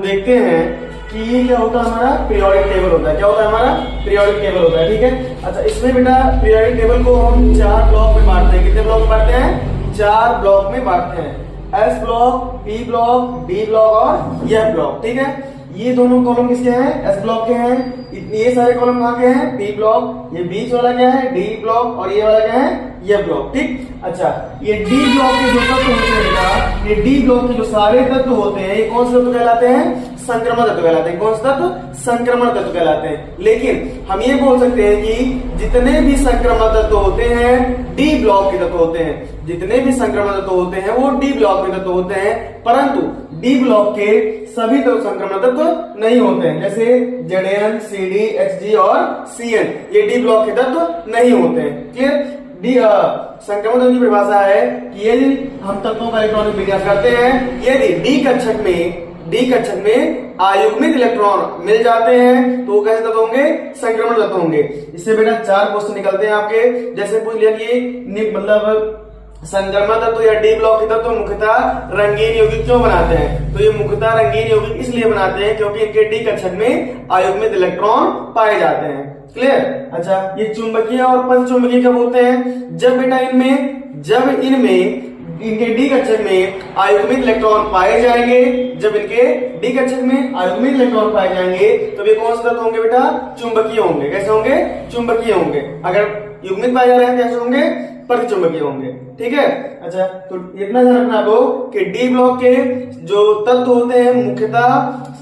देखते हैं कि ये क्या होता है, हमारा पीरियोडिक टेबल होता है। क्या होता है, हमारा पीरियोडिक टेबल होता है। ठीक है, अच्छा इसमें बेटा पीरियोडिक टेबल को हम 4 ब्लॉक में बांटते हैं। कितने ब्लॉक में बांटते हैं? 4 ब्लॉक में बांटते हैं। S block, P block, D block और एफ ब्लॉक। ठीक है, ये दोनों कॉलम किसके हैं? एस ब्लॉक के हैं। ये सारे कॉलम कहाँ के हैं? P block. ये बीच वाला क्या है? D block. और ये वाला क्या है? F block. ठीक, अच्छा ये डी ब्लॉक के जो तत्व होते हैं बेटा, ये डी ब्लॉक के जो सारे तत्व होते हैं, ये कौन से तत्व कहलाते हैं? संक्रमण तत्व कहलाते हैं। कौन से तत्व? संक्रमण तत्व कहलाते हैं। लेकिन हम ये बोल सकते हैं कि जितने भी संक्रमण तत्व होते हैं डी ब्लॉक के तत्व होते हैं। जितने भी संक्रमण तत्व होते हैं वो डी ब्लॉक के तत्व होते हैं, परंतु डी ब्लॉक के सभी तो संक्रमण तत्व नहीं होते हैं। जैसे Zn, Cd, Hg और Cn, ये डी ब्लॉक के तत्व नहीं होते हैं। क्लियर? संक्रमण तत्व की परिभाषा है कि यदि हम तत्वों का इलेक्ट्रॉनिक विन्यास करते हैं, यदि डी कक्षक में आयुग्मित इलेक्ट्रॉन मिल जाते हैं तो कैसे तत्व होंगे? संक्रमण तत्व होंगे। इससे बेटा 4 क्वेश्चन निकलते हैं आपके। जैसे पूछ लिया कि मतलब संक्रमण तत्व या डी ब्लॉक के तत्व मुख्यतः रंगीन यौगिक क्यों बनाते हैं? तो ये मुख्यतः रंगीन यौगिक इसलिए बनाते हैं क्योंकि इनके डी कक्षक में आयुग्मित इलेक्ट्रॉन पाए जाते हैं। क्लियर? अच्छा ये चुंबकीय और पंचचुंबकीय कब होते हैं? जब बेटा इनमें इनके डी कक्षक में आयुग्मित इलेक्ट्रॉन पाए जाएंगे। जब इनके डी कक्षक में आयुग्मित इलेक्ट्रॉन पाए जाएंगे तो ये कौन से तत्व होंगे बेटा? चुंबकीय होंगे। कैसे होंगे? चुंबकीय होंगे। अगर युग्मित पाए जा रहे हैं कैसे होंगे? प्रतिचुंबकीय होंगे। ठीक है, अच्छा तो इतना ध्यान रखना आपको कि डी ब्लॉक के जो तत्व होते हैं मुख्यतः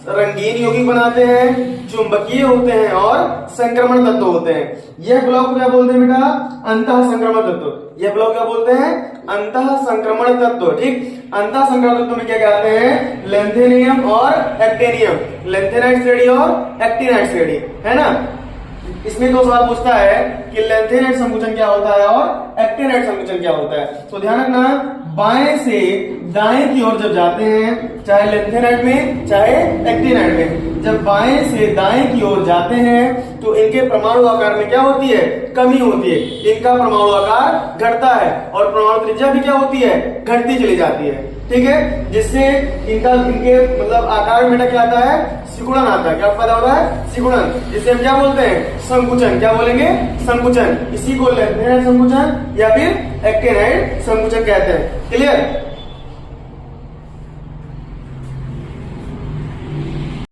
रंगीन यौगिक बनाते हैं, चुंबकीय होते हैं और संक्रमण तत्व होते हैं। यह ब्लॉक क्या बोलते हैं बेटा? अंतः संक्रमण तत्व। यह ब्लॉक क्या बोलते हैं? अंतः संक्रमण तत्व। ठीक, अंतः संक्रमण तत्व में क्या कहते हैं? लेंथेनियम और एक्टेनियम, लेंथेनाइट श्रेणी और एक्टिनाइट श्रेणी, है ना। इसमें 2 सवाल पूछता है कि लेंथेनाइट संकुचन क्या होता है और एक्टिनाइट संकुचन क्या होता है। तो ध्यान रखना, बाएं से दाएं की ओर जब जाते हैं, चाहे लेंथेनाइट में चाहे एक्टिनाइट में, जब बाएं से दाएं की ओर जाते हैं तो इनके परमाणु आकार में क्या होती है? कमी होती है। इनका परमाणु आकार घटता है और परमाणु त्रिज्या भी क्या होती है? घटती चली जाती है। ठीक है, जिससे इनके मतलब आकार में बेटा क्या आता है? सिकुड़न आता है। क्या पैदा होता है? सिकुड़न, जिसे हम क्या बोलते हैं? संकुचन। क्या बोलेंगे? संकुचन। इसी को लेंथेनाइट संकुचन या फिर एक्टिनाइट संकुचन कहते हैं। क्लियर?